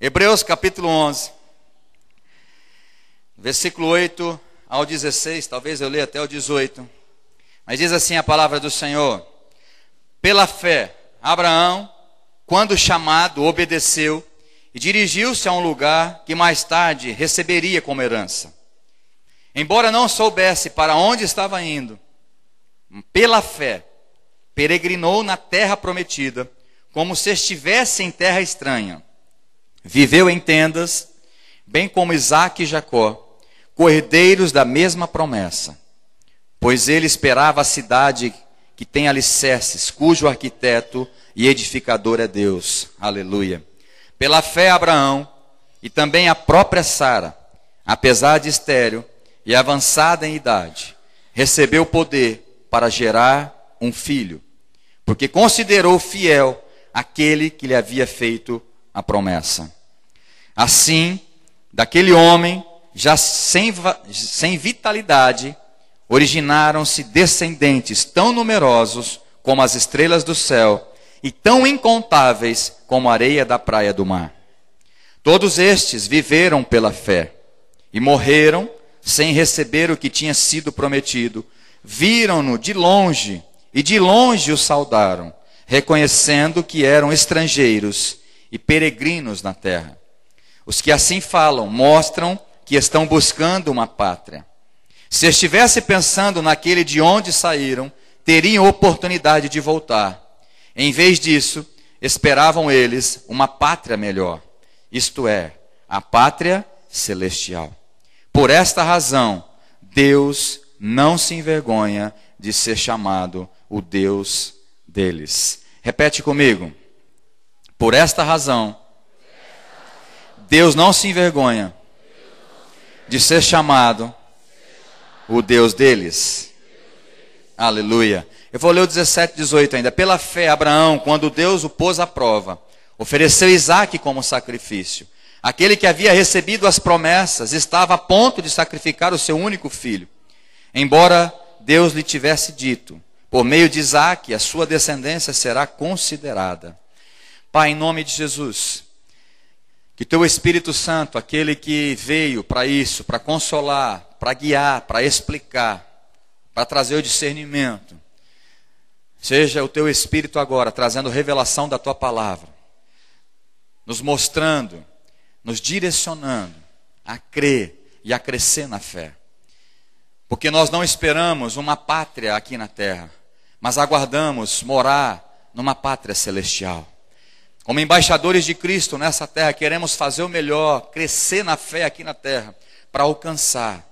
Hebreus capítulo 11, versículo 8 ao 16, talvez eu leia até o 18. Mas diz assim a palavra do Senhor: pela fé, Abraão, quando chamado, obedeceu e dirigiu-se a um lugar que mais tarde receberia como herança. Embora não soubesse para onde estava indo, pela fé, peregrinou na terra prometida, como se estivesse em terra estranha. Viveu em tendas, bem como Isaque e Jacó, cordeiros da mesma promessa. Pois ele esperava a cidade que tem alicerces, cujo arquiteto e edificador é Deus. Aleluia. Pela fé, Abraão e também a própria Sara, apesar de estéril e avançada em idade, recebeu poder para gerar um filho, porque considerou fiel aquele que lhe havia feito a promessa. Assim, daquele homem, já sem vitalidade, originaram-se descendentes tão numerosos como as estrelas do céu e tão incontáveis como a areia da praia do mar. Todos estes viveram pela fé e morreram sem receber o que tinha sido prometido. Viram-no de longe e de longe o saudaram, reconhecendo que eram estrangeiros e peregrinos na terra. Os que assim falam mostram que estão buscando uma pátria. Se estivesse pensando naquele de onde saíram, teriam oportunidade de voltar. Em vez disso, esperavam eles uma pátria melhor, isto é, a pátria celestial. Por esta razão, Deus não se envergonha de ser chamado o Deus deles. Repete comigo. Por esta razão, Deus não se envergonha de ser chamado o Deus deles. Aleluia. Eu vou ler o 17 e 18 ainda. Pela fé, Abraão, quando Deus o pôs à prova, ofereceu Isaque como sacrifício. Aquele que havia recebido as promessas estava a ponto de sacrificar o seu único filho. Embora Deus lhe tivesse dito, por meio de Isaque, a sua descendência será considerada. Pai, em nome de Jesus, que teu Espírito Santo, aquele que veio para isso, para consolar, para guiar, para explicar, para trazer o discernimento, seja o teu Espírito agora trazendo revelação da tua palavra, nos mostrando, nos direcionando a crer e a crescer na fé. Porque nós não esperamos uma pátria aqui na terra, mas aguardamos morar numa pátria celestial. Como embaixadores de Cristo nessa terra, queremos fazer o melhor, crescer na fé aqui na terra, para alcançar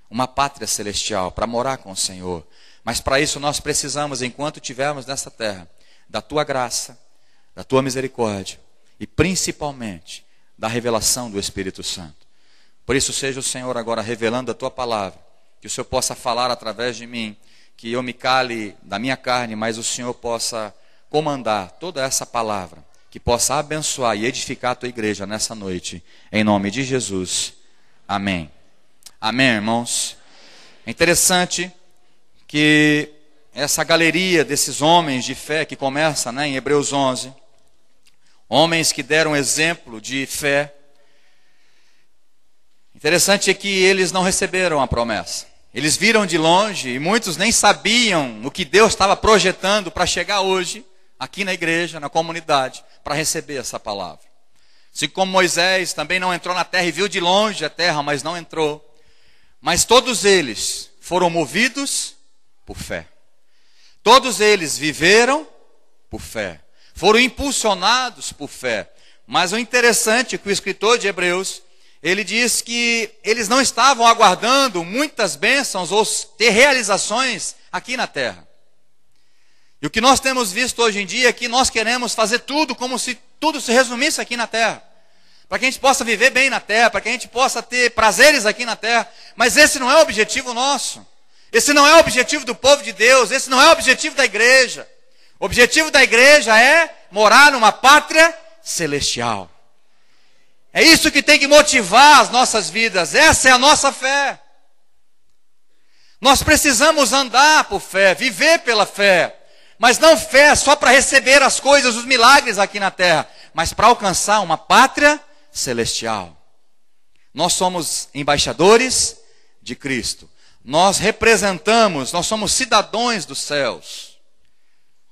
uma pátria celestial, para morar com o Senhor. Mas para isso nós precisamos, enquanto estivermos nessa terra, da tua graça, da tua misericórdia e principalmente da revelação do Espírito Santo. Por isso seja o Senhor agora revelando a tua palavra, que o Senhor possa falar através de mim, que eu me cale da minha carne, mas o Senhor possa comandar toda essa palavra, que possa abençoar e edificar a tua igreja nessa noite, em nome de Jesus. Amém. Amém, irmãos. É interessante que essa galeria desses homens de fé que começa, em Hebreus 11, homens que deram exemplo de fé, interessante é que eles não receberam a promessa. Eles viram de longe e muitos nem sabiam o que Deus estava projetando para chegar hoje, aqui na igreja, na comunidade, para receber essa palavra. Assim como Moisés também não entrou na terra e viu de longe a terra, mas não entrou. Mas todos eles foram movidos por fé. Todos eles viveram por fé. Foram impulsionados por fé. Mas o interessante é que o escritor de Hebreus, ele diz que eles não estavam aguardando muitas bênçãos ou ter realizações aqui na terra. E o que nós temos visto hoje em dia é que nós queremos fazer tudo como se tudo se resumisse aqui na terra. Para que a gente possa viver bem na terra, para que a gente possa ter prazeres aqui na terra. Mas esse não é o objetivo nosso. Esse não é o objetivo do povo de Deus. Esse não é o objetivo da igreja. O objetivo da igreja é morar numa pátria celestial. É isso que tem que motivar as nossas vidas. Essa é a nossa fé. Nós precisamos andar por fé, viver pela fé. Mas não fé só para receber as coisas, os milagres aqui na terra, mas para alcançar uma pátria celestial. Nós somos embaixadores de Cristo. Nós representamos, nós somos cidadãos dos céus.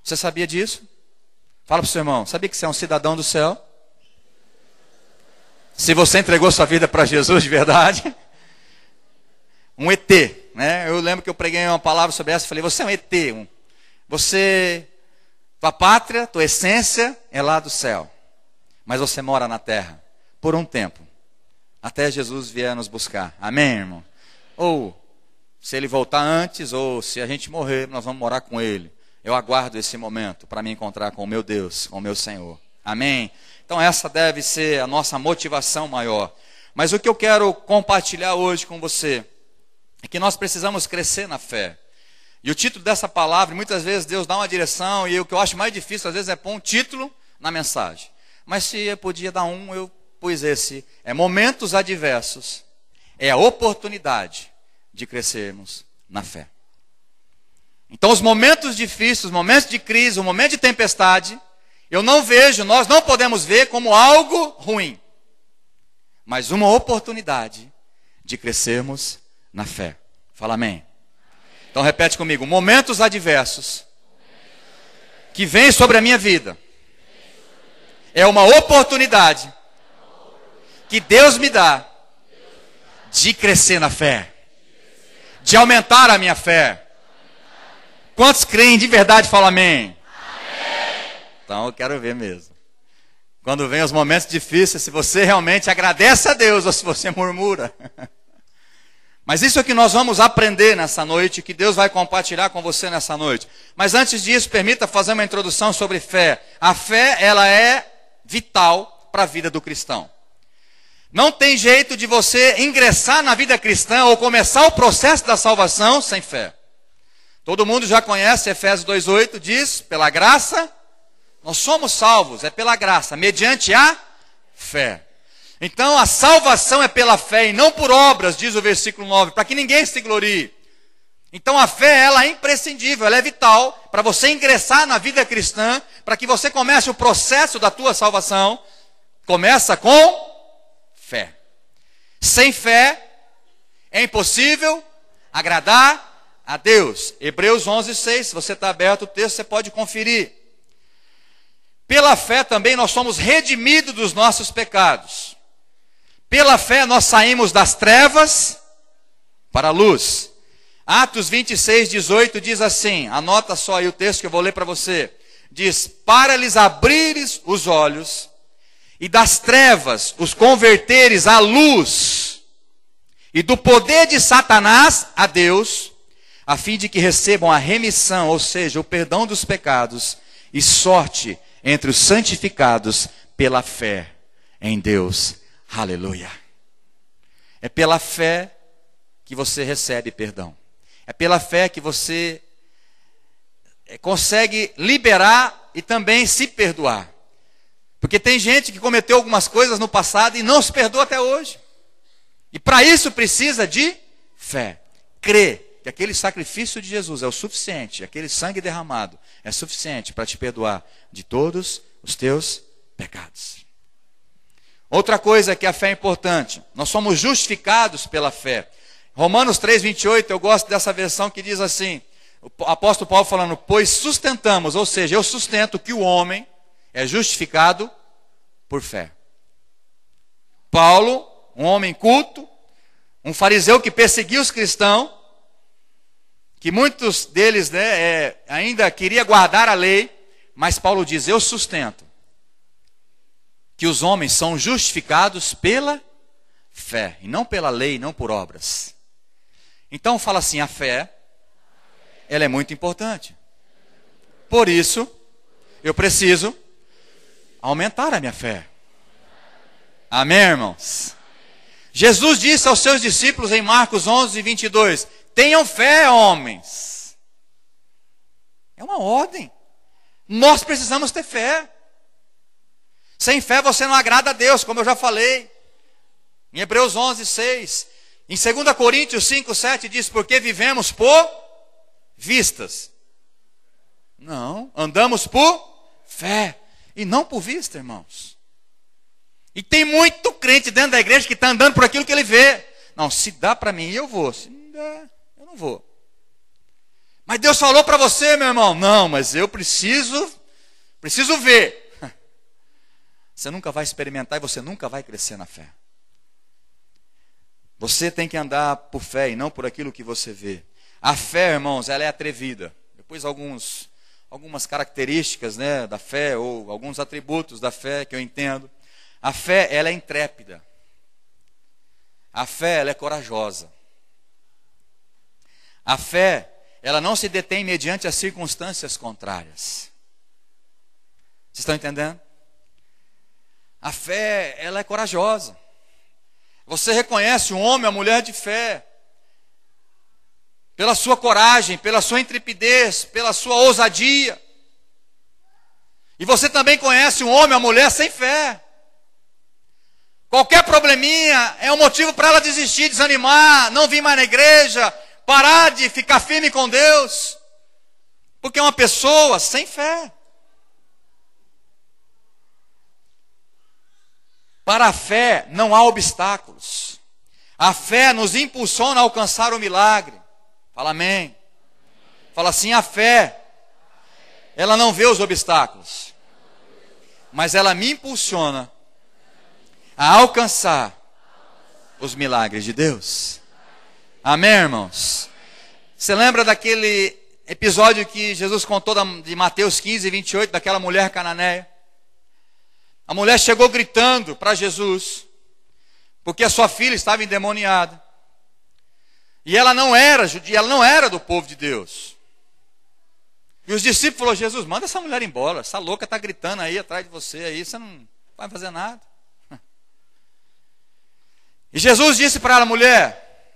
Você sabia disso? Fala para o seu irmão, sabia que você é um cidadão do céu? Se você entregou sua vida para Jesus de verdade, um ET, né? Eu lembro que eu preguei uma palavra sobre essa, falei, você é um ET, tua pátria, tua essência é lá do céu, mas você mora na terra, por um tempo, até Jesus vier nos buscar, amém, irmão? Ou, se ele voltar antes, ou se a gente morrer, nós vamos morar com ele. Eu aguardo esse momento para me encontrar com o meu Deus, com o meu Senhor, amém? Então essa deve ser a nossa motivação maior. Mas o que eu quero compartilhar hoje com você é que nós precisamos crescer na fé. E o título dessa palavra, muitas vezes Deus dá uma direção, e o que eu acho mais difícil às vezes é pôr um título na mensagem. Mas se eu podia dar um, eu pus esse. É momentos adversos. É a oportunidade de crescermos na fé. Então os momentos difíceis, os momentos de crise, o momento de tempestade, eu não vejo, nós não podemos ver como algo ruim, mas uma oportunidade de crescermos na fé. Fala amém. Então repete comigo, momentos adversos que vêm sobre a minha vida é uma oportunidade que Deus me dá de crescer na fé, de aumentar a minha fé. Quantos creem de verdade, fala amém? Então eu quero ver mesmo. Quando vem os momentos difíceis, se você realmente agradece a Deus ou se você murmura. Mas isso é que nós vamos aprender nessa noite, que Deus vai compartilhar com você nessa noite. Mas antes disso, permita fazer uma introdução sobre fé. A fé, ela é vital para a vida do cristão. Não tem jeito de você ingressar na vida cristã ou começar o processo da salvação sem fé. Todo mundo já conhece Efésios 2:8, diz, pela graça, nós somos salvos, é pela graça, mediante a fé. Então a salvação é pela fé e não por obras, diz o versículo 9, para que ninguém se glorie. Então a fé, ela é imprescindível, ela é vital para você ingressar na vida cristã, para que você comece o processo da tua salvação, começa com fé. Sem fé é impossível agradar a Deus. Hebreus 11:6, se você está aberto o texto, você pode conferir. Pela fé também nós somos redimidos dos nossos pecados. Pela fé nós saímos das trevas para a luz. Atos 26:18 diz assim, anota só aí o texto que eu vou ler para você. Diz, para lhes abrires os olhos e das trevas os converteres à luz e do poder de Satanás a Deus, a fim de que recebam a remissão, ou seja, o perdão dos pecados e sorte entre os santificados pela fé em Deus. Aleluia. É pela fé que você recebe perdão. É pela fé que você consegue liberar e também se perdoar. Porque tem gente que cometeu algumas coisas no passado e não se perdoa até hoje. E para isso precisa de fé. Crer que aquele sacrifício de Jesus é o suficiente, aquele sangue derramado é suficiente para te perdoar de todos os teus pecados. Outra coisa que a fé é importante, nós somos justificados pela fé. Romanos 3:28, eu gosto dessa versão que diz assim, o apóstolo Paulo falando, pois sustentamos, ou seja, eu sustento que o homem é justificado por fé. Paulo, um homem culto, um fariseu que perseguia os cristãos, que muitos deles ainda queria guardar a lei, mas Paulo diz, eu sustento que os homens são justificados pela fé, e não pela lei, não por obras. Então fala assim, a fé, ela é muito importante. Por isso, eu preciso aumentar a minha fé. Amém, irmãos? Jesus disse aos seus discípulos em Marcos 11:22, tenham fé, homens. É uma ordem. Nós precisamos ter fé. Sem fé você não agrada a Deus, como eu já falei. Em Hebreus 11:6. Em 2 Coríntios 5:7 diz, porque vivemos por vistas. Não, andamos por fé e não por vista, irmãos. E tem muito crente dentro da igreja que está andando por aquilo que ele vê. Não, se dá para mim, eu vou. Se não dá, eu não vou. Mas Deus falou para você, meu irmão. Não, mas eu preciso ver. Você nunca vai experimentar e você nunca vai crescer na fé. Você tem que andar por fé e não por aquilo que você vê. A fé, irmãos, ela é atrevida. Depois algumas características, né, da fé, ou alguns atributos da fé que eu entendo. A fé, ela é intrépida. A fé, ela é corajosa. A fé, ela não se detém mediante as circunstâncias contrárias. Vocês estão entendendo? A fé, ela é corajosa. Você reconhece um homem, uma mulher de fé, pela sua coragem, pela sua intrepidez, pela sua ousadia. E você também conhece um homem, uma mulher sem fé. Qualquer probleminha é um motivo para ela desistir, desanimar, não vir mais na igreja, parar de ficar firme com Deus. Porque é uma pessoa sem fé. Para a fé não há obstáculos. A fé nos impulsiona a alcançar o milagre. Fala amém. Fala assim, a fé, ela não vê os obstáculos, mas ela me impulsiona a alcançar os milagres de Deus. Amém, irmãos? Você lembra daquele episódio que Jesus contou de Mateus 15, 28, daquela mulher cananeia? A mulher chegou gritando para Jesus, porque a sua filha estava endemoniada. E ela não era judia, ela não era do povo de Deus. E os discípulos falaram, Jesus, manda essa mulher embora, essa louca está gritando aí atrás de você, aí você não vai fazer nada. E Jesus disse para ela, mulher,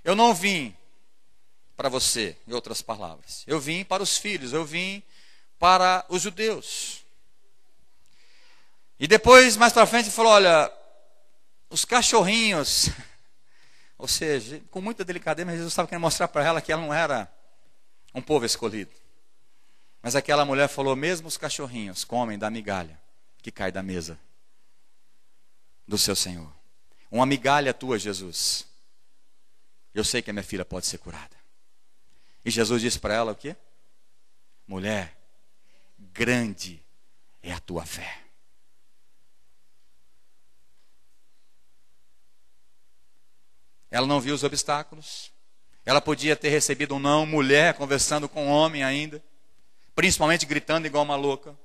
eu não vim para você, em outras palavras. Eu vim para os filhos, eu vim para os judeus. E depois, mais para frente, ele falou, olha, os cachorrinhos, ou seja, com muita delicadeza, mas Jesus estava querendo mostrar para ela que ela não era um povo escolhido. Mas aquela mulher falou, mesmo os cachorrinhos comem da migalha que cai da mesa do seu Senhor. Uma migalha tua, Jesus. Eu sei que a minha filha pode ser curada. E Jesus disse para ela o quê? Mulher, grande é a tua fé. Ela não viu os obstáculos. Ela podia ter recebido um não, mulher conversando com um homem ainda, principalmente gritando igual uma louca.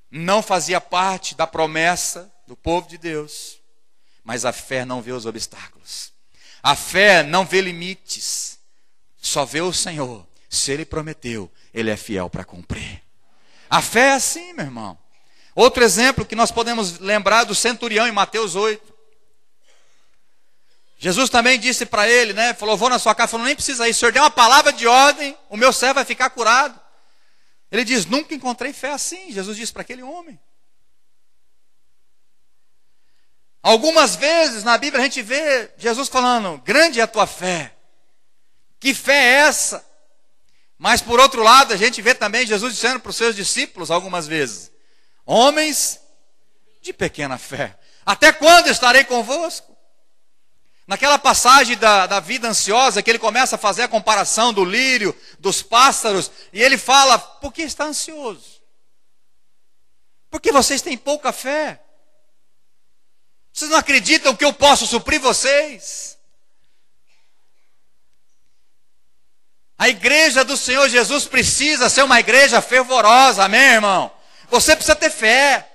Não fazia parte da promessa do povo de Deus. Mas a fé não vê os obstáculos. A fé não vê limites. Só vê o Senhor. Se Ele prometeu, Ele é fiel para cumprir. A fé é assim, meu irmão. Outro exemplo que nós podemos lembrar do centurião em Mateus 8. Jesus também disse para ele, né? Falou, vou na sua casa. Falou, nem precisa ir. Se o Senhor der uma palavra de ordem, o meu servo vai ficar curado. Ele diz, nunca encontrei fé assim. Jesus disse para aquele homem. Algumas vezes na Bíblia a gente vê Jesus falando, grande é a tua fé. Que fé é essa? Mas por outro lado a gente vê também Jesus dizendo para os seus discípulos algumas vezes, homens de pequena fé, até quando estarei convosco? Naquela passagem da vida ansiosa, que ele começa a fazer a comparação do lírio, dos pássaros, e ele fala, por que está ansioso? Porque vocês têm pouca fé. Vocês não acreditam que eu posso suprir vocês? A igreja do Senhor Jesus precisa ser uma igreja fervorosa, amém, irmão? Você precisa ter fé.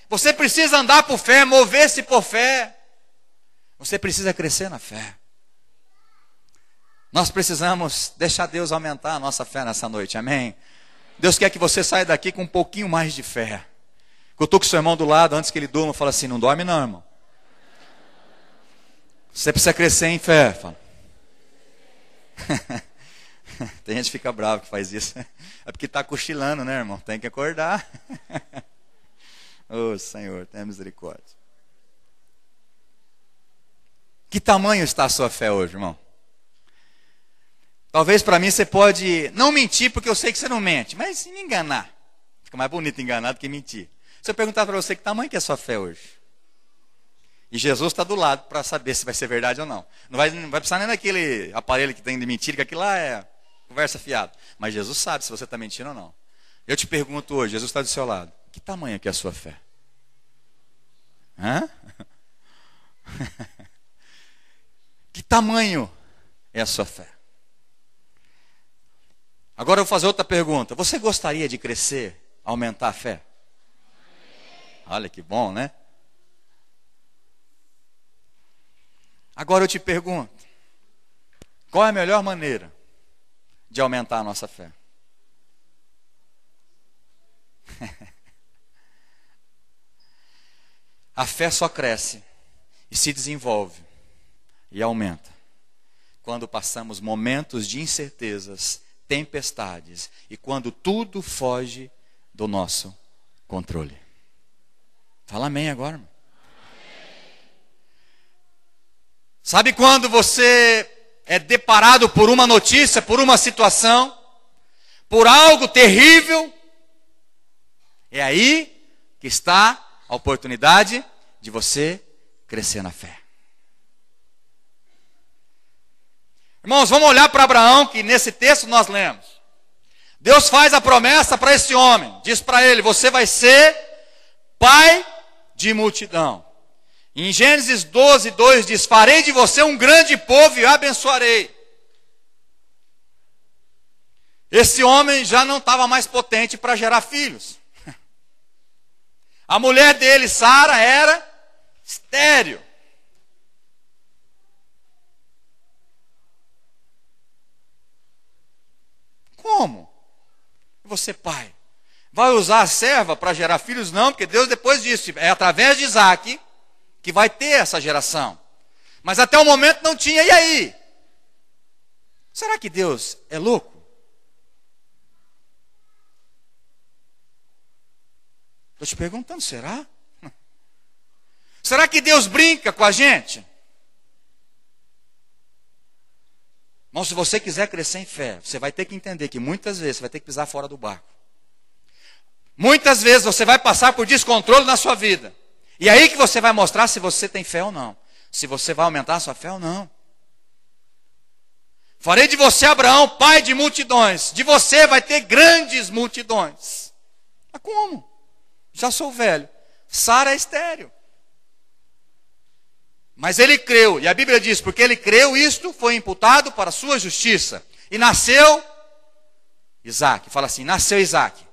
Você precisa andar por fé, mover-se por fé. Você precisa crescer na fé. Nós precisamos deixar Deus aumentar a nossa fé nessa noite, amém? Deus quer que você saia daqui com um pouquinho mais de fé. Cutuca o seu irmão do lado, antes que ele durma, fala assim, não dorme não, irmão. Você precisa crescer em fé. Fala. Tem gente que fica bravo que faz isso. É porque está cochilando, né, irmão? Tem que acordar. Oh, Senhor, tenha misericórdia. Que tamanho está a sua fé hoje, irmão? Talvez para mim você pode não mentir, porque eu sei que você não mente, mas me enganar. Fica mais bonito enganar do que mentir. Se eu perguntar para você que tamanho que é a sua fé hoje? E Jesus está do lado para saber se vai ser verdade ou não. Não vai precisar nem daquele aparelho que tem de mentira, que aquilo lá é conversa fiada. Mas Jesus sabe se você está mentindo ou não. Eu te pergunto hoje, Jesus está do seu lado. Que tamanho que é a sua fé? Hã? Que tamanho é a sua fé? Agora eu vou fazer outra pergunta. Você gostaria de crescer, aumentar a fé? Olha que bom, né? Agora eu te pergunto. Qual é a melhor maneira de aumentar a nossa fé? A fé só cresce e se desenvolve e aumenta quando passamos momentos de incertezas, tempestades e quando tudo foge do nosso controle. Fala amém agora, irmão. Sabe quando você é deparado por uma notícia, por uma situação, por algo terrível? É aí que está a oportunidade de você crescer na fé. Irmãos, vamos olhar para Abraão, que nesse texto nós lemos. Deus faz a promessa para esse homem. Diz para ele, você vai ser pai de multidão. Em Gênesis 12, 2 diz, farei de você um grande povo e abençoarei. Esse homem já não estava mais potente para gerar filhos. A mulher dele, Sara, era estéril. Como? Você, pai, vai usar a serva para gerar filhos? Não, porque Deus depois disse, é através de Isaac que vai ter essa geração. Mas até o momento não tinha, e aí? Será que Deus é louco? Estou te perguntando, será? Será que Deus brinca com a gente? Irmão, se você quiser crescer em fé, você vai ter que entender que muitas vezes você vai ter que pisar fora do barco. Muitas vezes você vai passar por descontrole na sua vida. E aí que você vai mostrar se você tem fé ou não. Se você vai aumentar a sua fé ou não. Farei de você, Abraão, pai de multidões. De você vai ter grandes multidões. Mas como? Já sou velho. Sara é estéril. Mas ele creu. E a Bíblia diz, porque ele creu, isto foi imputado para a sua justiça. E nasceu Isaac. Fala assim, nasceu Isaac.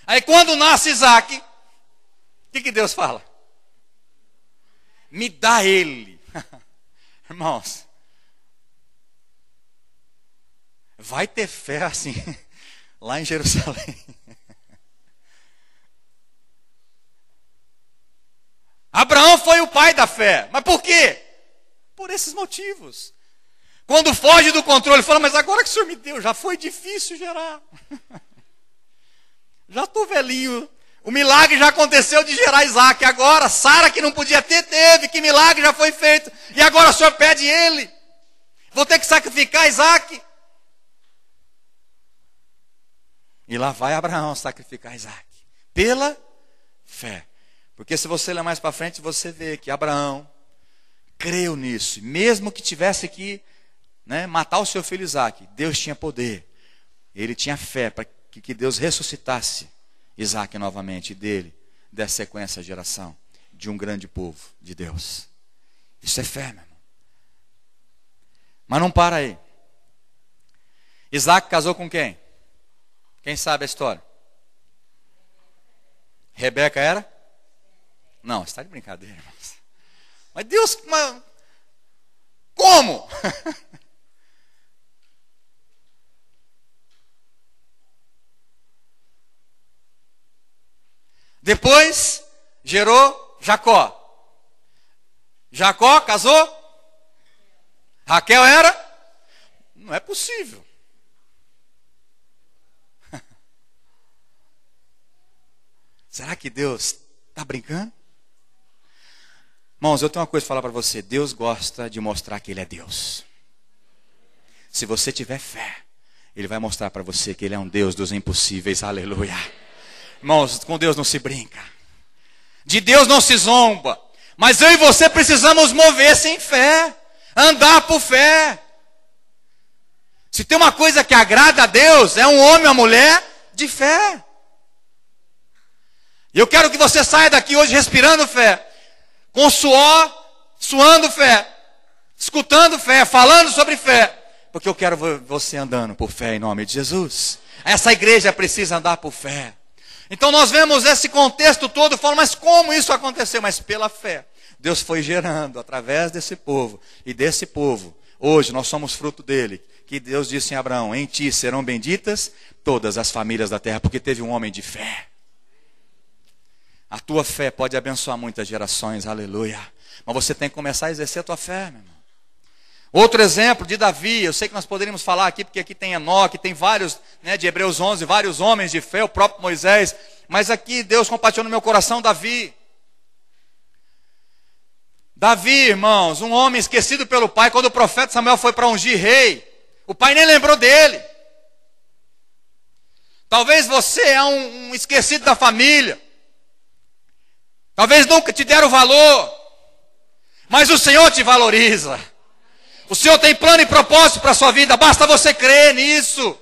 Aí quando nasce Isaac, o que Deus fala? Me dá ele. Irmãos, vai ter fé assim, lá em Jerusalém. Abraão foi o pai da fé. Mas por quê? Por esses motivos. Quando foge do controle, fala, mas agora que o Senhor me deu, já foi difícil gerar. Já estou velhinho. O milagre já aconteceu de gerar Isaac. Agora, Sara que não podia ter, teve. Que milagre já foi feito. E agora o Senhor pede ele. Vou ter que sacrificar Isaac. E lá vai Abraão sacrificar Isaac. Pela fé. Porque se você ler mais para frente, você vê que Abraão creu nisso. Mesmo que tivesse que matar o seu filho Isaac, Deus tinha poder. Ele tinha fé para que Deus ressuscitasse Isaac novamente, e dele desse sequência à geração de um grande povo de Deus. Isso é fé, meu irmão. Mas não para aí. Isaac casou com quem? Quem sabe a história? Rebeca era? Não, você está de brincadeira, irmãos. Mas Deus, como? Depois gerou Jacó. Jacó casou? Raquel era? Não é possível. Será que Deus está brincando? Irmãos, eu tenho uma coisa para falar para você. Deus gosta de mostrar que Ele é Deus. Se você tiver fé, Ele vai mostrar para você que Ele é um Deus dos impossíveis. Aleluia. Irmãos, com Deus não se brinca. De Deus não se zomba. Mas eu e você precisamos mover-se em fé, andar por fé. Se tem uma coisa que agrada a Deus, é um homem ou uma mulher de fé. E eu quero que você saia daqui hoje respirando fé, com suor, suando fé, escutando fé, falando sobre fé, porque eu quero ver você andando por fé em nome de Jesus. Essa igreja precisa andar por fé. Então nós vemos esse contexto todo, falando, mas como isso aconteceu? Mas pela fé. Deus foi gerando através desse povo, e desse povo, hoje nós somos fruto dele, que Deus disse em Abraão, em ti serão benditas todas as famílias da terra, porque teve um homem de fé. A tua fé pode abençoar muitas gerações, aleluia. Mas você tem que começar a exercer a tua fé, meu irmão. Outro exemplo de Davi, eu sei que nós poderíamos falar aqui, porque aqui tem Enoque, tem vários, de Hebreus 11, vários homens de fé, o próprio Moisés, mas aqui Deus compartilhou no meu coração Davi. Davi, irmãos, um homem esquecido pelo pai, quando o profeta Samuel foi para ungir rei, o pai nem lembrou dele. Talvez você é um esquecido da família, talvez nunca te deram valor, mas o Senhor te valoriza. O Senhor tem plano e propósito para a sua vida, basta você crer nisso.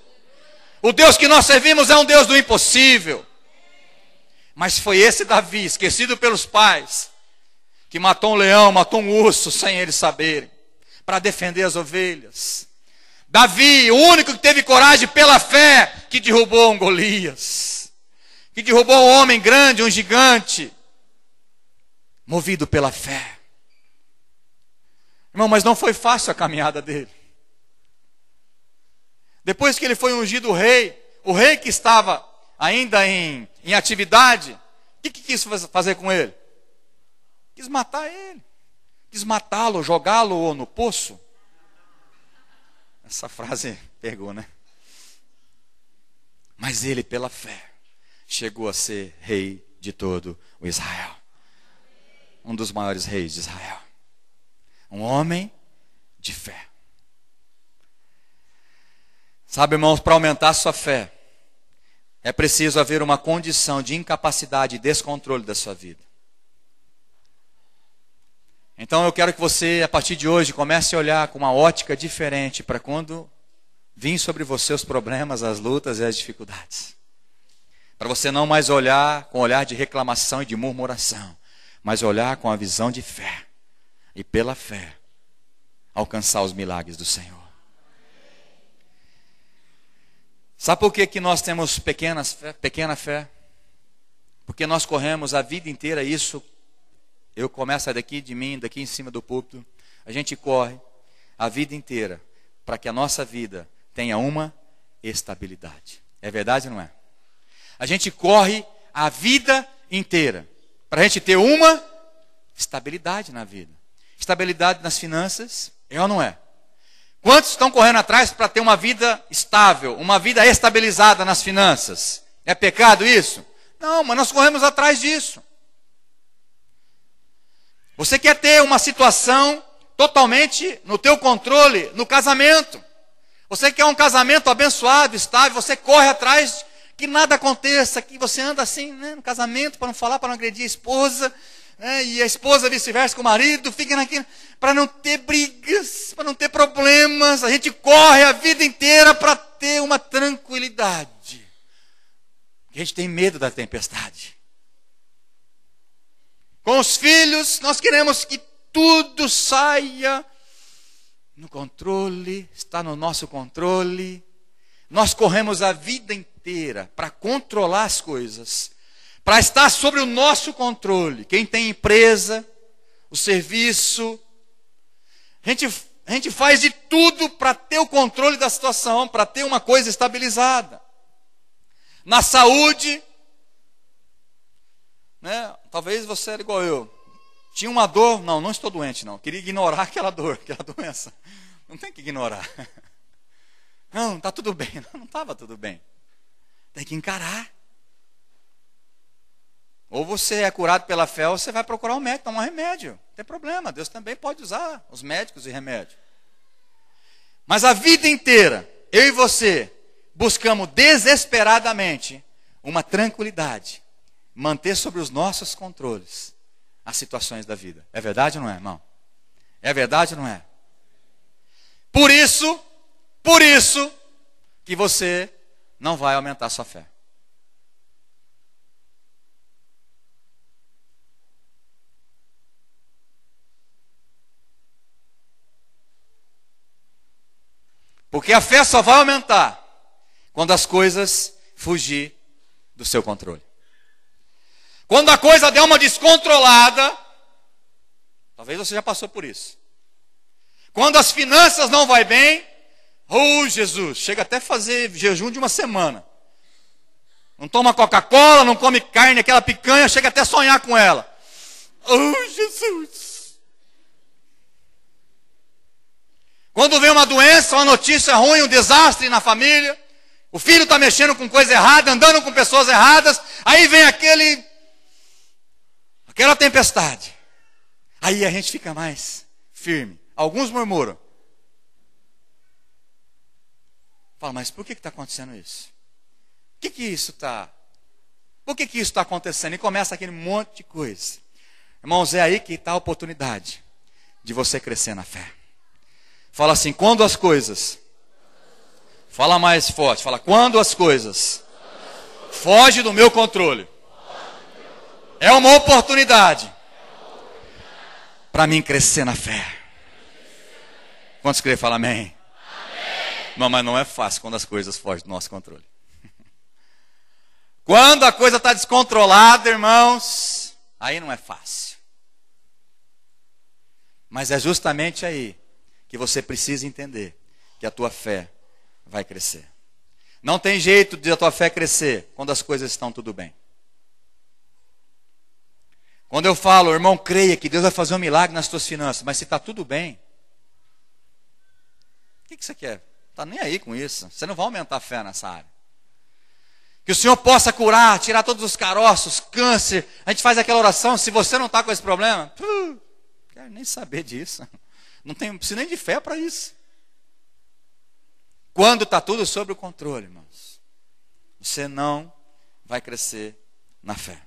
O Deus que nós servimos é um Deus do impossível. Mas foi esse Davi, esquecido pelos pais, que matou um leão, matou um urso, sem eles saberem, para defender as ovelhas. Davi, o único que teve coragem pela fé, que derrubou um Golias, que derrubou um homem grande, um gigante, movido pela fé. Irmão, mas não foi fácil a caminhada dele. Depois que ele foi ungido o rei que estava ainda em atividade, o que quis fazer com ele? Quis matar ele. Quis matá-lo, jogá-lo no poço. Essa frase pegou, né? Mas ele, pela fé, chegou a ser rei de todo o Israel. Um dos maiores reis de Israel. Um homem de fé. Sabe, irmãos, para aumentar a sua fé, é preciso haver uma condição de incapacidade e descontrole da sua vida. Então eu quero que você, a partir de hoje, comece a olhar com uma ótica diferente para quando vir sobre você os problemas, as lutas e as dificuldades. Para você não mais olhar com olhar de reclamação e de murmuração, mas olhar com a visão de fé. E pela fé, alcançar os milagres do Senhor. Sabe por que nós temos pequena fé? Porque nós corremos a vida inteira isso. Eu começo daqui de mim, daqui em cima do púlpito. A gente corre a vida inteira para que a nossa vida tenha uma estabilidade. É verdade ou não é? A gente corre a vida inteira para a gente ter uma estabilidade na vida. Estabilidade nas finanças, é ou não é? Quantos estão correndo atrás para ter uma vida estável, uma vida estabilizada nas finanças? É pecado isso? Não, mas nós corremos atrás disso. Você quer ter uma situação totalmente no teu controle, no casamento. Você quer um casamento abençoado, estável, você corre atrás que nada aconteça, que você anda assim, no casamento, para não falar, para não agredir a esposa, e a esposa vice-versa com o marido, fica naquilo, para não ter brigas, para não ter problemas. A gente corre a vida inteira para ter uma tranquilidade. A gente tem medo da tempestade. Com os filhos, nós queremos que tudo saia no controle, está no nosso controle. Nós corremos a vida inteira para controlar as coisas, para estar sobre o nosso controle. Quem tem empresa, o serviço, a gente faz de tudo para ter o controle da situação, para ter uma coisa estabilizada. Na saúde, talvez você era igual eu. Tinha uma dor, não estou doente não, queria ignorar aquela dor, aquela doença. Não tem que ignorar. Não, está tudo bem. Não estava tudo bem. Tem que encarar. Ou você é curado pela fé, ou você vai procurar um médico, tomar um remédio. Não tem problema, Deus também pode usar os médicos e remédio. Mas a vida inteira, eu e você, buscamos desesperadamente uma tranquilidade. Manter sobre os nossos controles as situações da vida. É verdade ou não é, irmão? É verdade ou não é? Por isso que você não vai aumentar a sua fé. Porque a fé só vai aumentar quando as coisas fugir do seu controle. Quando a coisa der uma descontrolada, talvez você já passou por isso. Quando as finanças não vai bem, oh Jesus, chega até a fazer jejum de uma semana. Não toma Coca-Cola, não come carne, aquela picanha, chega até a sonhar com ela. Oh Jesus. Quando vem uma doença, uma notícia ruim, um desastre na família, o filho está mexendo com coisa errada, andando com pessoas erradas, aí vem aquela tempestade. Aí a gente fica mais firme. Alguns murmuram. Fala, mas por que está acontecendo isso? Por que isso está acontecendo? E começa aquele monte de coisa. Irmãos, é aí que está a oportunidade de você crescer na fé. Fala assim, quando as coisas... Fala mais forte, fala, quando as coisas fogem do meu controle. É uma oportunidade para mim crescer na fé. Quantos creem? Fala amém. Não, mas não é fácil quando as coisas fogem do nosso controle. Quando a coisa está descontrolada, irmãos, aí não é fácil. Mas é justamente aí que você precisa entender que a tua fé vai crescer. Não tem jeito de a tua fé crescer quando as coisas estão tudo bem. Quando eu falo, irmão, creia que Deus vai fazer um milagre nas tuas finanças, mas se está tudo bem, o que você quer? Está nem aí com isso. Você não vai aumentar a fé nessa área. Que o Senhor possa curar, tirar todos os caroços, câncer. A gente faz aquela oração, se você não está com esse problema, não quero nem saber disso. Não preciso nem de fé para isso. Quando está tudo sob o controle, irmãos, você não vai crescer na fé.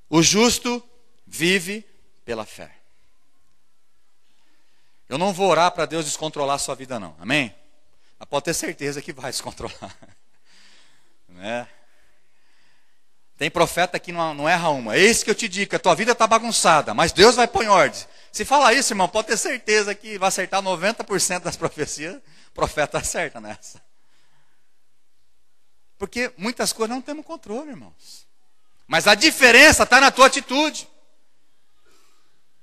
O justo vive pela fé. Eu não vou orar para Deus descontrolar a sua vida não, amém? Mas pode ter certeza que vai descontrolar. Né? Tem profeta que não erra uma. Eis que eu te digo, a tua vida está bagunçada, mas Deus vai pôr em ordem. Se fala isso, irmão, pode ter certeza que vai acertar 90% das profecias. O profeta acerta nessa. Porque muitas coisas não temos controle, irmãos. Mas a diferença está na tua atitude.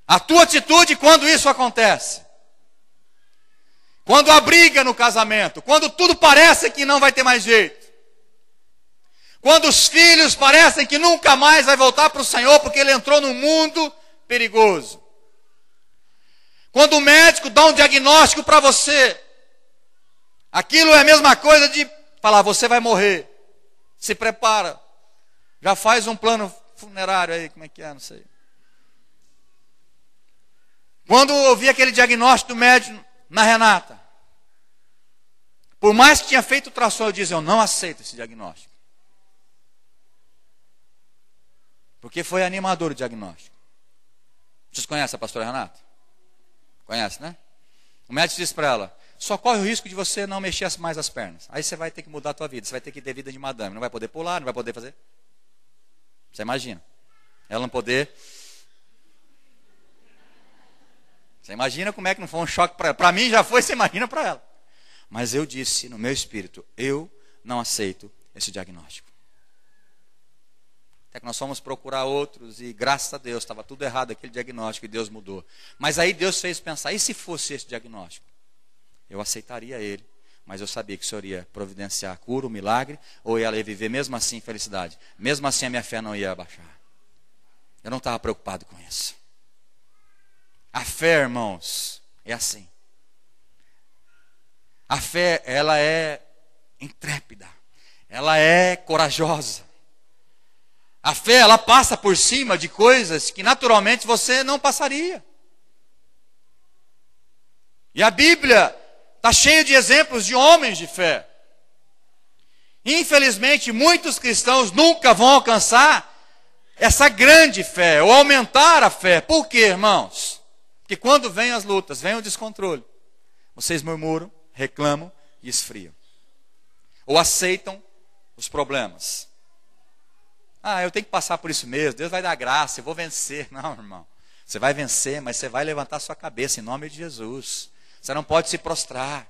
A tua atitude quando isso acontece. Quando há briga no casamento. Quando tudo parece que não vai ter mais jeito. Quando os filhos parecem que nunca mais vai voltar para o Senhor porque ele entrou num mundo perigoso. Quando o médico dá um diagnóstico para você. Aquilo é a mesma coisa de falar, você vai morrer. Se prepara. Já faz um plano funerário aí, como é que é, não sei. Quando eu vi aquele diagnóstico do médico na Renata, por mais que tinha feito ultrassom, eu disse, eu não aceito esse diagnóstico. Porque foi animador o diagnóstico. Vocês conhecem a pastora Renata? Conhece, né? O médico disse para ela, só corre o risco de você não mexer mais as pernas. Aí você vai ter que mudar a tua vida, você vai ter que ter vida de madame, não vai poder pular, não vai poder fazer... Você imagina? Ela não poder... Você imagina como é que não foi um choque para ela. Para mim já foi, você imagina para ela. Mas eu disse no meu espírito, eu não aceito esse diagnóstico. Até que nós fomos procurar outros e graças a Deus estava tudo errado aquele diagnóstico e Deus mudou. Mas aí Deus fez pensar, e se fosse esse diagnóstico? Eu aceitaria ele, mas eu sabia que o Senhor ia providenciar a cura, o milagre, ou ela ia viver mesmo assim em felicidade. Mesmo assim a minha fé não ia abaixar. Eu não estava preocupado com isso. A fé, irmãos, é assim. A fé, ela é intrépida. Ela é corajosa. A fé, ela passa por cima de coisas que naturalmente você não passaria. E a Bíblia está cheia de exemplos de homens de fé. Infelizmente, muitos cristãos nunca vão alcançar essa grande fé, ou aumentar a fé. Por quê, irmãos? Porque quando vêm as lutas, vem o descontrole, vocês murmuram, reclamam e esfriam. Ou aceitam os problemas. Eu tenho que passar por isso mesmo, Deus vai dar graça, eu vou vencer. Não, irmão, você vai vencer, mas você vai levantar sua cabeça em nome de Jesus. Você não pode se prostrar.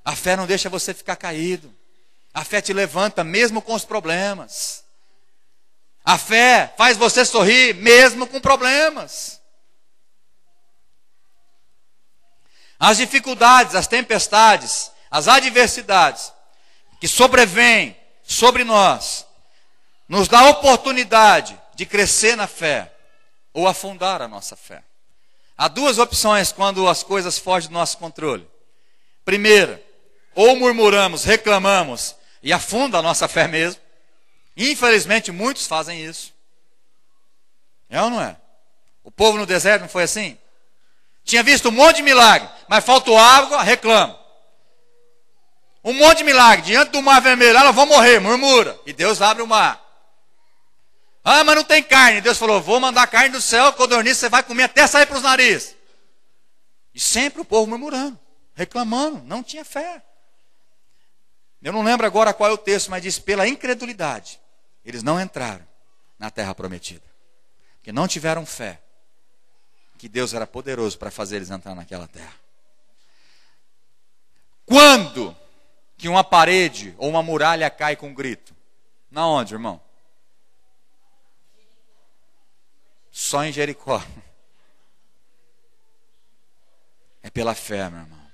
A fé não deixa você ficar caído. A fé te levanta mesmo com os problemas. A fé faz você sorrir mesmo com problemas. As dificuldades, as tempestades, as adversidades que sobrevêm sobre nós, nos dá a oportunidade de crescer na fé ou afundar a nossa fé. Há duas opções quando as coisas fogem do nosso controle. Primeira, ou murmuramos, reclamamos e afunda a nossa fé mesmo. Infelizmente muitos fazem isso. É ou não é? O povo no deserto não foi assim? Tinha visto um monte de milagre, mas faltou água, reclama. Um monte de milagre, diante do mar vermelho, eu vou morrer, murmura. E Deus abre o mar. Mas não tem carne. Deus falou, vou mandar carne do céu, codorniz, você vai comer até sair para os narizes. E sempre o povo murmurando, reclamando, não tinha fé. Eu não lembro agora qual é o texto, mas diz, pela incredulidade, eles não entraram na terra prometida. Porque não tiveram fé que Deus era poderoso para fazer eles entrar naquela terra. Quando que uma parede ou uma muralha cai com um grito? Na onde, irmão? Só em Jericó. É pela fé, meu irmão.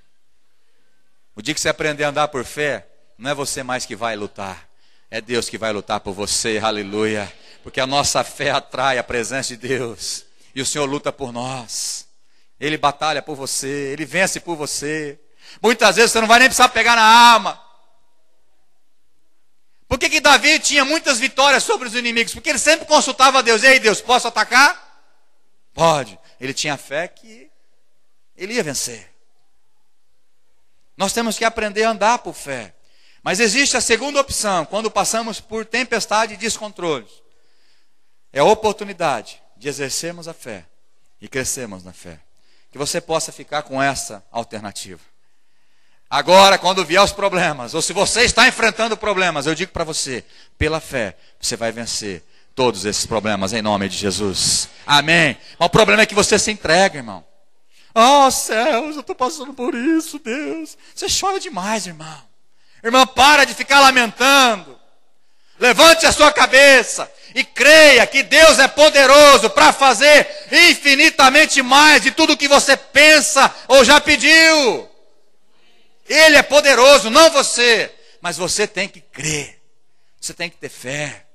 O dia que você aprender a andar por fé, não é você mais que vai lutar. É Deus que vai lutar por você, aleluia. Porque a nossa fé atrai a presença de Deus. E o Senhor luta por nós. Ele batalha por você, Ele vence por você. Muitas vezes você não vai nem precisar pegar na arma. Por que Davi tinha muitas vitórias sobre os inimigos? Porque ele sempre consultava a Deus. Ei, Deus, posso atacar? Pode. Ele tinha fé que ele ia vencer. Nós temos que aprender a andar por fé. Mas existe a segunda opção, quando passamos por tempestade e descontroles. É a oportunidade de exercermos a fé e crescermos na fé. Que você possa ficar com essa alternativa. Agora, quando vier os problemas, ou se você está enfrentando problemas, eu digo para você, pela fé, você vai vencer todos esses problemas em nome de Jesus. Amém. Mas o problema é que você se entrega, irmão. Céus, eu estou passando por isso, Deus. Você chora demais, irmão. Irmão, para de ficar lamentando. Levante a sua cabeça e creia que Deus é poderoso para fazer infinitamente mais de tudo que você pensa ou já pediu. Ele é poderoso, não você. Mas você tem que crer. Você tem que ter fé.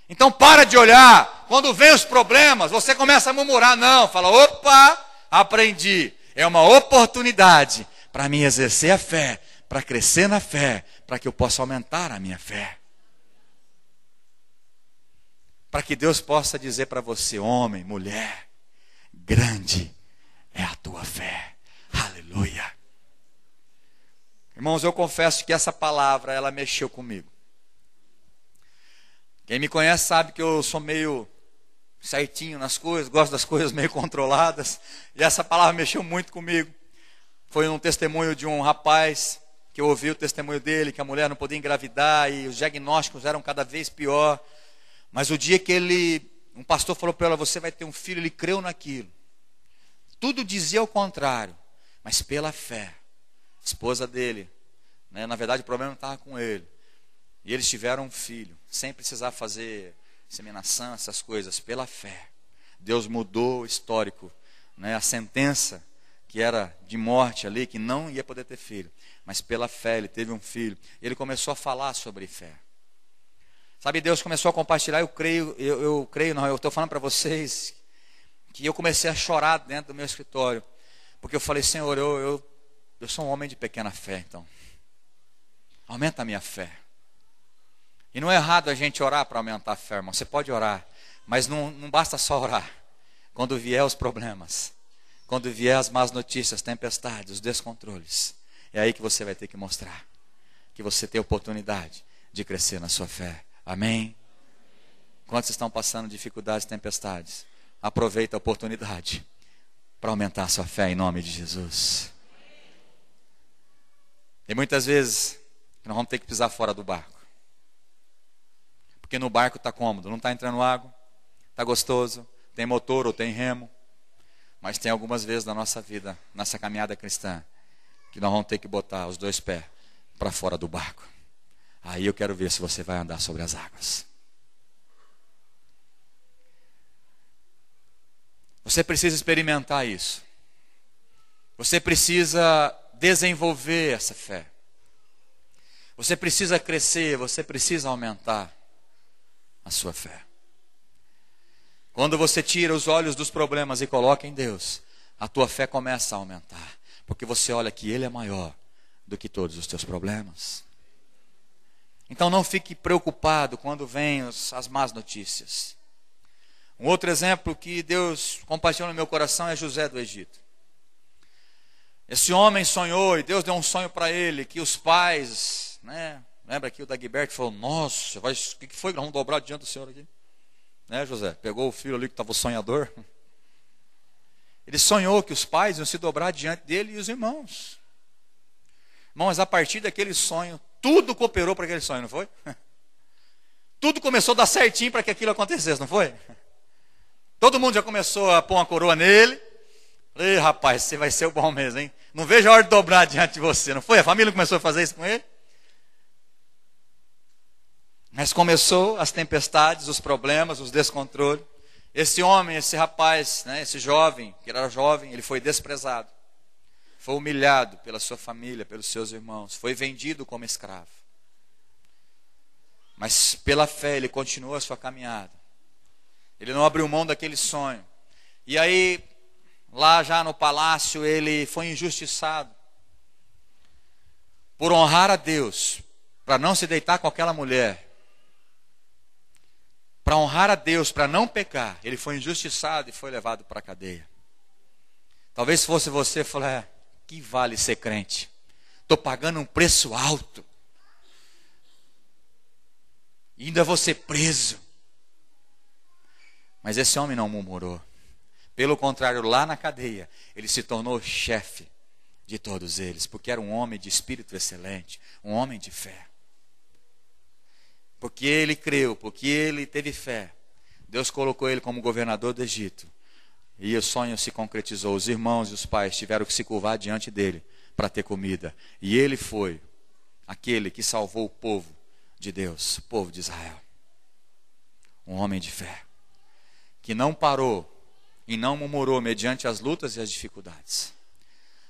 Então para de olhar. Quando vem os problemas, você começa a murmurar. Não, fala, opa, aprendi. É uma oportunidade para mim exercer a fé, para crescer na fé, para que eu possa aumentar a minha fé. Para que Deus possa dizer para você, homem, mulher, grande é a tua fé. Aleluia. Irmãos, eu confesso que essa palavra, ela mexeu comigo. Quem me conhece sabe que eu sou meio certinho nas coisas, gosto das coisas meio controladas. E essa palavra mexeu muito comigo. Foi um testemunho de um rapaz, que eu ouvi o testemunho dele, que a mulher não podia engravidar e os diagnósticos eram cada vez pior. Mas o dia que um pastor falou para ela, você vai ter um filho, ele creu naquilo. Tudo dizia o contrário, mas pela fé. Esposa dele, né? Na verdade o problema não estava com ele. E eles tiveram um filho, sem precisar fazer inseminação, essas coisas, pela fé. Deus mudou o histórico, né? A sentença que era de morte ali, que não ia poder ter filho. Mas pela fé ele teve um filho. Ele começou a falar sobre fé. Sabe, Deus começou a compartilhar, eu estou falando para vocês, que eu comecei a chorar dentro do meu escritório. Porque eu falei, Senhor, eu sou um homem de pequena fé, então. Aumenta a minha fé. E não é errado a gente orar para aumentar a fé, irmão. Você pode orar, mas não basta só orar. Quando vier os problemas, quando vier as más notícias, tempestades, os descontroles, é aí que você vai ter que mostrar que você tem oportunidade de crescer na sua fé. Amém? Quantos estão passando dificuldades e tempestades? Aproveita a oportunidade para aumentar a sua fé em nome de Jesus. E muitas vezes nós vamos ter que pisar fora do barco. Porque no barco está cômodo, não está entrando água, está gostoso, tem motor ou tem remo. Mas tem algumas vezes na nossa vida, nessa caminhada cristã, que nós vamos ter que botar os dois pés para fora do barco. Aí eu quero ver se você vai andar sobre as águas. Você precisa experimentar isso. Você precisa desenvolver essa fé. Você precisa crescer, você precisa aumentar a sua fé. Quando você tira os olhos dos problemas e coloca em Deus, a tua fé começa a aumentar. Porque você olha que Ele é maior do que todos os teus problemas. Então não fique preocupado quando vêm as más notícias. Um outro exemplo que Deus compartilhou no meu coração é José do Egito. Esse homem sonhou e Deus deu um sonho para ele, que os pais, lembra aqui o Dagberto falou, nossa, o que foi que nós vamos dobrar diante do Senhor aqui? José, pegou o filho ali que estava o sonhador. Ele sonhou que os pais iam se dobrar diante dele e os irmãos. Irmãos, a partir daquele sonho, tudo cooperou para aquele sonho, não foi? Tudo começou a dar certinho para que aquilo acontecesse, não foi? Todo mundo já começou a pôr uma coroa nele. Ei, rapaz, você vai ser o bom mesmo, hein? Não vejo a hora de dobrar diante de você, não foi? A família começou a fazer isso com ele. Mas começou as tempestades, os problemas, os descontroles. Esse homem, esse rapaz, esse jovem, que era jovem, ele foi desprezado. Foi humilhado pela sua família, pelos seus irmãos. Foi vendido como escravo. Mas pela fé ele continuou a sua caminhada. Ele não abriu mão daquele sonho. E aí, lá já no palácio, ele foi injustiçado. Por honrar a Deus, para não se deitar com aquela mulher. Para honrar a Deus, para não pecar, ele foi injustiçado e foi levado para a cadeia. Talvez se fosse você, falar, que vale ser crente? Estou pagando um preço alto. E ainda vou ser preso. Mas esse homem não murmurou. Pelo contrário, lá na cadeia, ele se tornou chefe de todos eles, porque era um homem de espírito excelente, um homem de fé. Porque ele creu, porque ele teve fé, Deus colocou ele como governador do Egito. E o sonho se concretizou. Os irmãos e os pais tiveram que se curvar diante dele para ter comida. E ele foi aquele que salvou o povo de Deus, o povo de Israel. Um homem de fé, que não parou e não murmurou mediante as lutas e as dificuldades.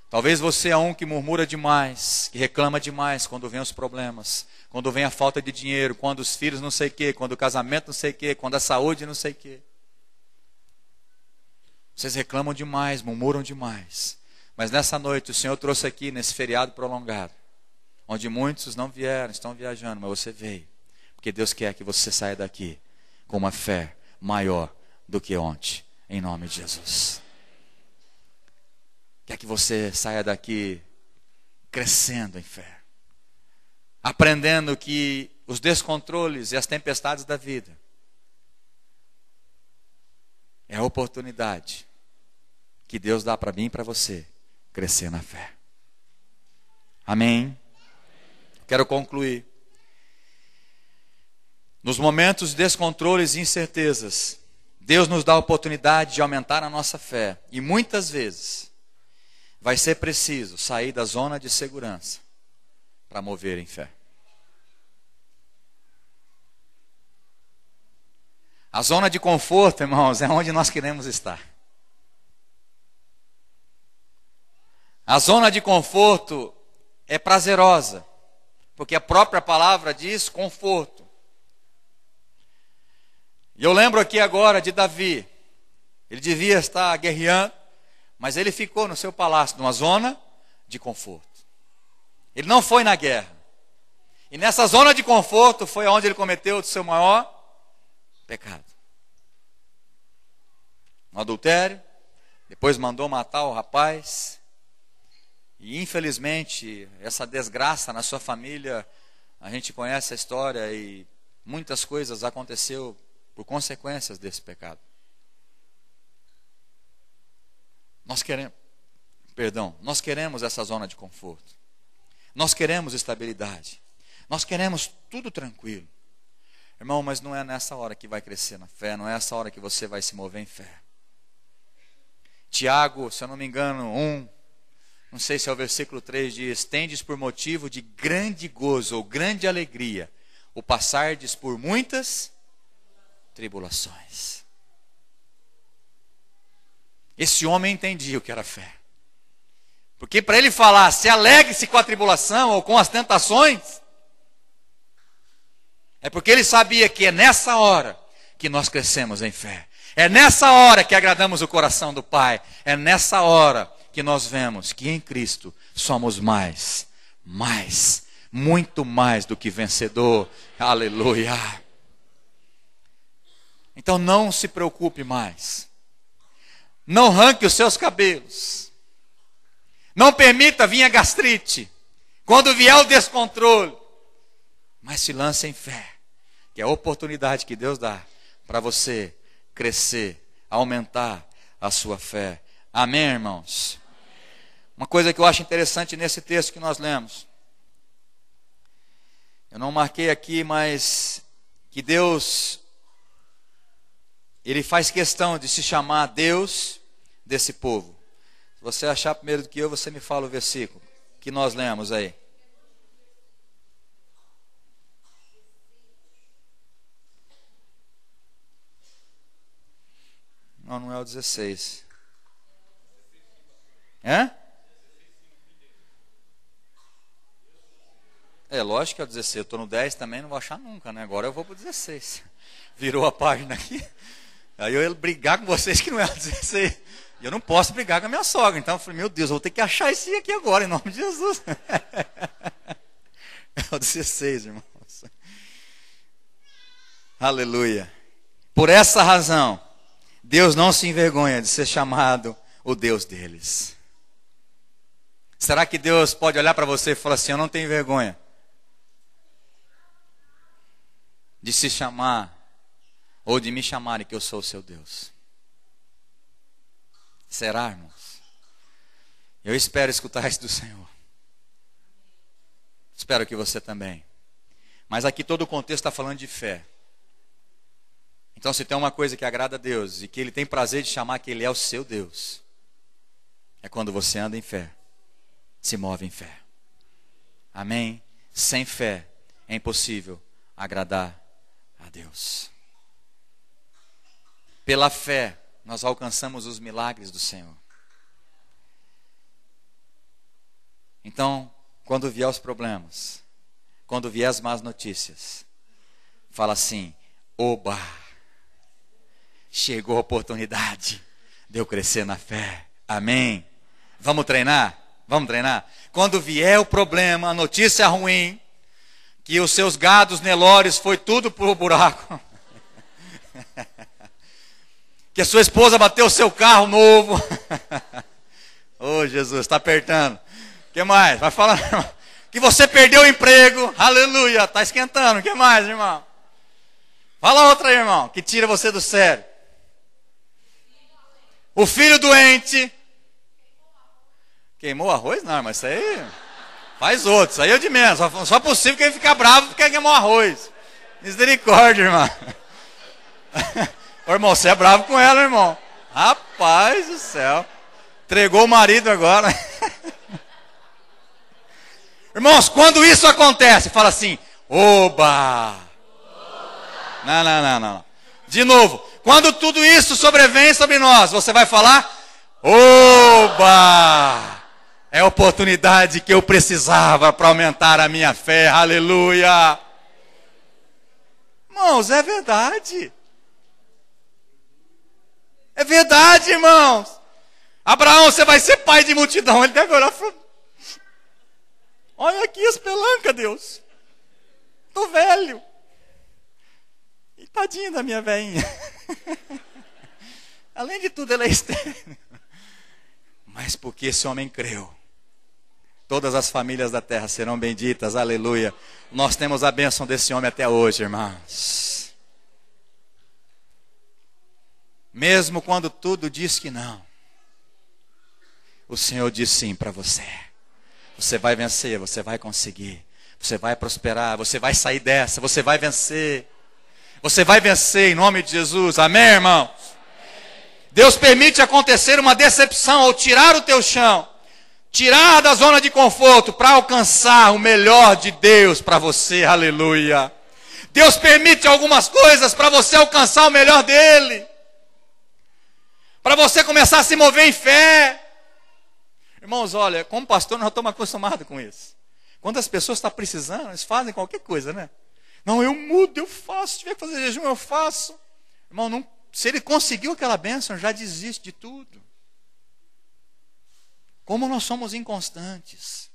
Talvez você é um que murmura demais, que reclama demais quando vem os problemas, quando vem a falta de dinheiro, quando os filhos não sei o quê, quando o casamento não sei o quê, quando a saúde não sei o quê. Vocês reclamam demais, murmuram demais. Mas nessa noite o Senhor trouxe aqui, nesse feriado prolongado, onde muitos não vieram, estão viajando, mas você veio. Porque Deus quer que você saia daqui com uma fé maior do que ontem, em nome de Jesus. Quer que você saia daqui crescendo em fé, aprendendo que os descontroles e as tempestades da vida é a oportunidade que Deus dá para mim e para você crescer na fé. Amém? Quero concluir. Nos momentos de descontroles e incertezas, Deus nos dá a oportunidade de aumentar a nossa fé. E muitas vezes vai ser preciso sair da zona de segurança para mover em fé. A zona de conforto, irmãos, é onde nós queremos estar. A zona de conforto é prazerosa, porque a própria palavra diz conforto. E eu lembro aqui agora de Davi. Ele devia estar guerreando, mas ele ficou no seu palácio, numa zona de conforto. Ele não foi na guerra. E nessa zona de conforto foi onde ele cometeu o seu maior pecado. No adultério, depois mandou matar o rapaz. E infelizmente, essa desgraça na sua família, a gente conhece a história e muitas coisas aconteceu por consequências desse pecado. Nós queremos essa zona de conforto. Nós queremos estabilidade. Nós queremos tudo tranquilo. Irmão, mas não é nessa hora que vai crescer na fé, não é essa hora que você vai se mover em fé. Tiago, se eu não me engano, não sei se é o versículo 3, diz: tendes por motivo de grande gozo ou grande alegria o passardes por muitas tribulações. Esse homem entendia o que era fé. Porque para ele falar, se alegre-se com a tribulação ou com as tentações, é porque ele sabia que é nessa hora que nós crescemos em fé. É nessa hora que agradamos o coração do Pai. É nessa hora que nós vemos que em Cristo somos muito mais do que vencedor. Aleluia. Então não se preocupe mais. Não arranque os seus cabelos. Não permita vir a gastrite. Quando vier o descontrole. Mas se lance em fé. Que é a oportunidade que Deus dá para você crescer, aumentar a sua fé. Amém, irmãos? Uma coisa que eu acho interessante nesse texto que nós lemos. Eu não marquei aqui, mas que Deus, Ele faz questão de se chamar Deus desse povo. Se você achar primeiro do que eu, você me fala o versículo que nós lemos aí. Não é o 16. É lógico que é o 16. Eu estou no 10 também, não vou achar nunca, né? Agora eu vou para o 16. Virou a página aqui. Aí eu ia brigar com vocês que não é o 16. E eu não posso brigar com a minha sogra. Então eu falei, meu Deus, eu vou ter que achar esse aqui agora, em nome de Jesus. É o 16, irmãos. Aleluia. Por essa razão, Deus não se envergonha de ser chamado o Deus deles. Será que Deus pode olhar para você e falar assim, eu não tenho vergonha de se chamar, ou de me chamarem que eu sou o seu Deus? Será, irmãos? Eu espero escutar isso do Senhor. Espero que você também. Mas aqui todo o contexto está falando de fé. Então, se tem uma coisa que agrada a Deus e que Ele tem prazer de chamar que Ele é o seu Deus, é quando você anda em fé, se move em fé. Amém? Sem fé é impossível agradar a Deus. Pela fé, nós alcançamos os milagres do Senhor. Então, quando vier os problemas, quando vier as más notícias, fala assim, oba! Chegou a oportunidade de eu crescer na fé. Amém? Vamos treinar? Vamos treinar? Quando vier o problema, a notícia ruim, que os seus gados Nelores foi tudo pro buraco. Que a sua esposa bateu o seu carro novo. Oh, Jesus, está apertando. O que mais? Vai falar. Que você perdeu o emprego. Aleluia, está esquentando. O que mais, irmão? Fala outra aí, irmão, que tira você do sério. O filho doente. Queimou arroz? Não, mas isso aí faz outro. Isso aí é de menos. Só possível que ele ficar bravo porque queimou arroz. Misericórdia, irmão. Ô, irmão, você é bravo com ela, irmão. Rapaz do céu. Entregou o marido agora. Irmãos, quando isso acontece, fala assim, oba. Não. De novo. Quando tudo isso sobrevém sobre nós, você vai falar, oba! É a oportunidade que eu precisava para aumentar a minha fé, aleluia! Irmãos, é verdade. É verdade, irmãos. Abraão, você vai ser pai de multidão. Ele deve olhar e falar, olha aqui as pelancas, Deus. Tô velho. E tadinho da minha velhinha. Além de tudo, ela é estéril. Mas porque esse homem creu, todas as famílias da terra serão benditas, aleluia. Nós temos a bênção desse homem até hoje, irmãos. Mesmo quando tudo diz que não, o Senhor diz sim para você. Você vai vencer, você vai conseguir. Você vai prosperar, você vai sair dessa, você vai vencer. Você vai vencer em nome de Jesus. Amém, irmão? Deus permite acontecer uma decepção ou tirar o teu chão, tirar da zona de conforto para alcançar o melhor de Deus para você. Aleluia. Deus permite algumas coisas para você alcançar o melhor dele, para você começar a se mover em fé. Irmãos, olha, como pastor nós estamos acostumados com isso. Quando as pessoas estão precisando, eles fazem qualquer coisa, né? Não, eu mudo, eu faço, se tiver que fazer jejum, eu faço. Irmão, não, se ele conseguiu aquela bênção, já desiste de tudo. Como nós somos inconstantes.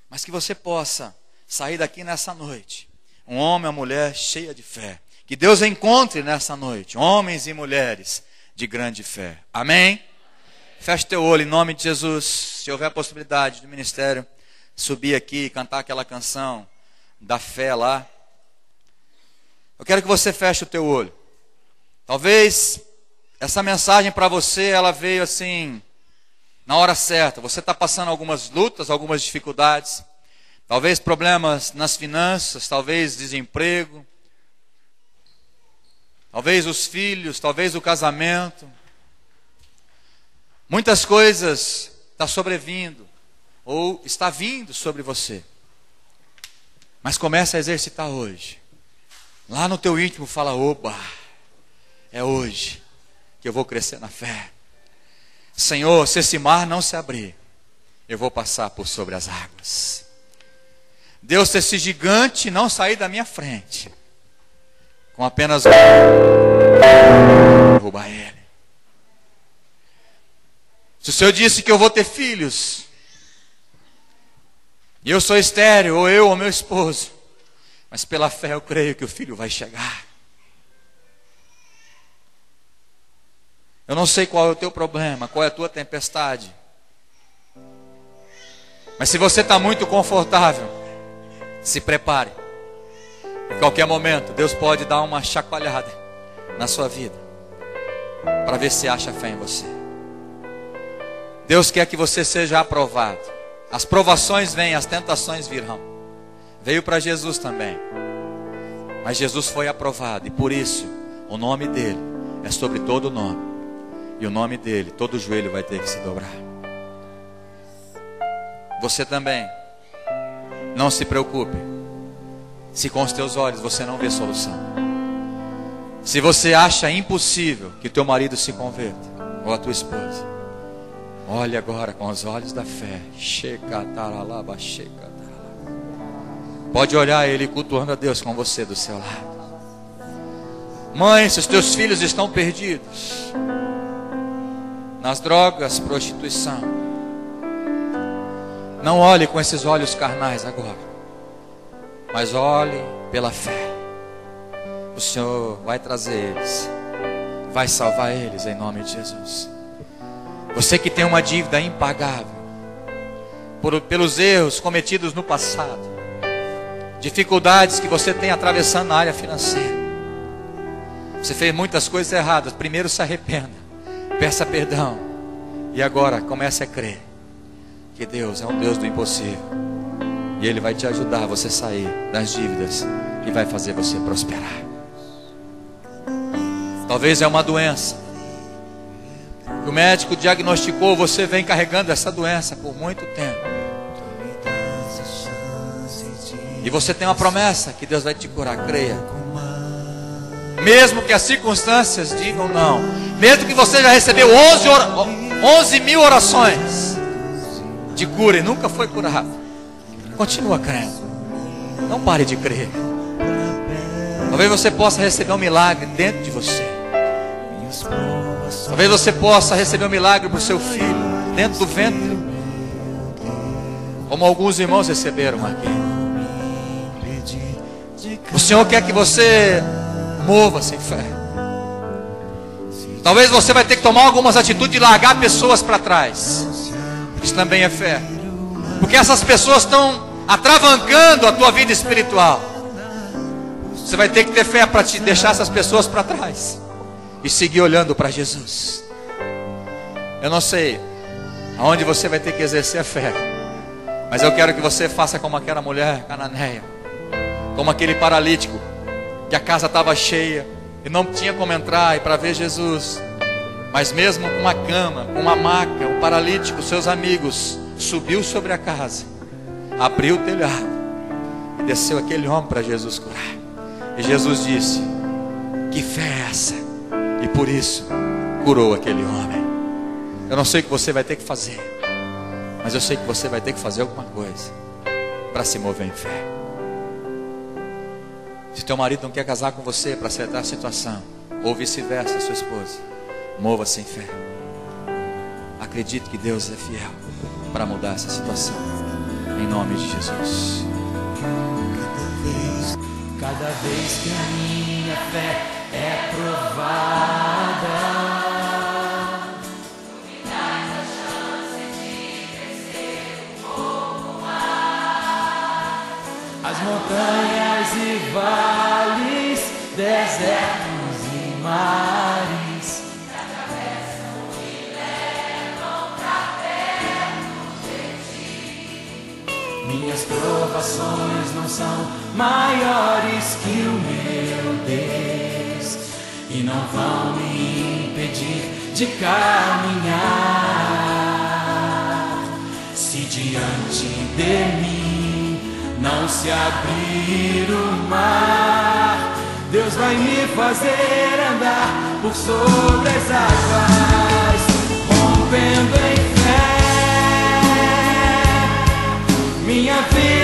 Mas que você possa sair daqui nessa noite, um homem ou mulher cheia de fé. Que Deus encontre nessa noite homens e mulheres de grande fé. Amém? Feche teu olho em nome de Jesus. Se houver a possibilidade do ministério subir aqui e cantar aquela canção da fé lá, eu quero que você feche o teu olho. Talvez essa mensagem para você, ela veio assim, na hora certa. Você está passando algumas lutas, algumas dificuldades, talvez problemas nas finanças, talvez desemprego, talvez os filhos, talvez o casamento. Muitas coisas estão sobrevindo, ou está vindo sobre você. Mas comece a exercitar hoje. Lá no teu íntimo fala, oba, é hoje que eu vou crescer na fé. Senhor, se esse mar não se abrir, eu vou passar por sobre as águas. Deus, se esse gigante não sair da minha frente, com apenas derrubar ele. Se o Senhor disse que eu vou ter filhos, e eu sou estéril, ou eu ou meu esposo, mas pela fé eu creio que o filho vai chegar. Eu não sei qual é o teu problema, qual é a tua tempestade, mas se você está muito confortável, se prepare. Em qualquer momento Deus pode dar uma chacoalhada na sua vida, para ver se acha fé em você. Deus quer que você seja aprovado. As provações vêm, as tentações virão. Veio para Jesus também, mas Jesus foi aprovado, e por isso o nome dele é sobre todo nome, e o nome dele todo joelho vai ter que se dobrar. Você também, não se preocupe se com os teus olhos você não vê solução. Se você acha impossível que teu marido se converta, ou a tua esposa, olhe agora com os olhos da fé. Pode olhar ele cultuando a Deus com você do seu lado. Mãe, se os teus filhos estão perdidos nas drogas, prostituição, não olhe com esses olhos carnais agora, mas olhe pela fé. O Senhor vai trazer eles, vai salvar eles em nome de Jesus. Você que tem uma dívida impagável, pelos erros cometidos no passado, dificuldades que você tem atravessando na área financeira, você fez muitas coisas erradas. Primeiro se arrependa, peça perdão, e agora comece a crer que Deus é um Deus do impossível, e Ele vai te ajudar a você sair das dívidas e vai fazer você prosperar. Talvez é uma doença que o médico diagnosticou, você vem carregando essa doença por muito tempo, e você tem uma promessa que Deus vai te curar. Creia, mesmo que as circunstâncias digam não, mesmo que você já recebeu 11 mil orações de cura e nunca foi curado, continua crendo, não pare de crer. Talvez você possa receber um milagre dentro de você. Talvez você possa receber um milagre para o seu filho dentro do ventre, como alguns irmãos receberam aqui. O Senhor quer que você mova-se em fé. Talvez você vai ter que tomar algumas atitudes de largar pessoas para trás. Isso também é fé, porque essas pessoas estão atravancando a tua vida espiritual. Você vai ter que ter fé para te deixar essas pessoas para trás e seguir olhando para Jesus. Eu não sei aonde você vai ter que exercer a fé, mas eu quero que você faça como aquela mulher cananeia, como aquele paralítico, que a casa estava cheia e não tinha como entrar e para ver Jesus. Mas mesmo com uma cama, com uma maca, o paralítico, seus amigos, subiu sobre a casa, abriu o telhado e desceu aquele homem para Jesus curar. E Jesus disse: que fé é essa? E por isso curou aquele homem. Eu não sei o que você vai ter que fazer, mas eu sei que você vai ter que fazer alguma coisa para se mover em fé. Se teu marido não quer casar com você para acertar a situação, ou vice-versa, sua esposa, mova-se em fé. Acredite que Deus é fiel para mudar essa situação, em nome de Jesus. Cada vez que a minha fé é provada, as montanhas e vales, desertos e mares, atravessam e levam pra perto de ti. Minhas provações não são maiores que o meu Deus, e não vão me impedir de caminhar. Se diante de mim não se abrir o mar, Deus vai me fazer andar por sobre as águas, rompendo em fé. Minha vida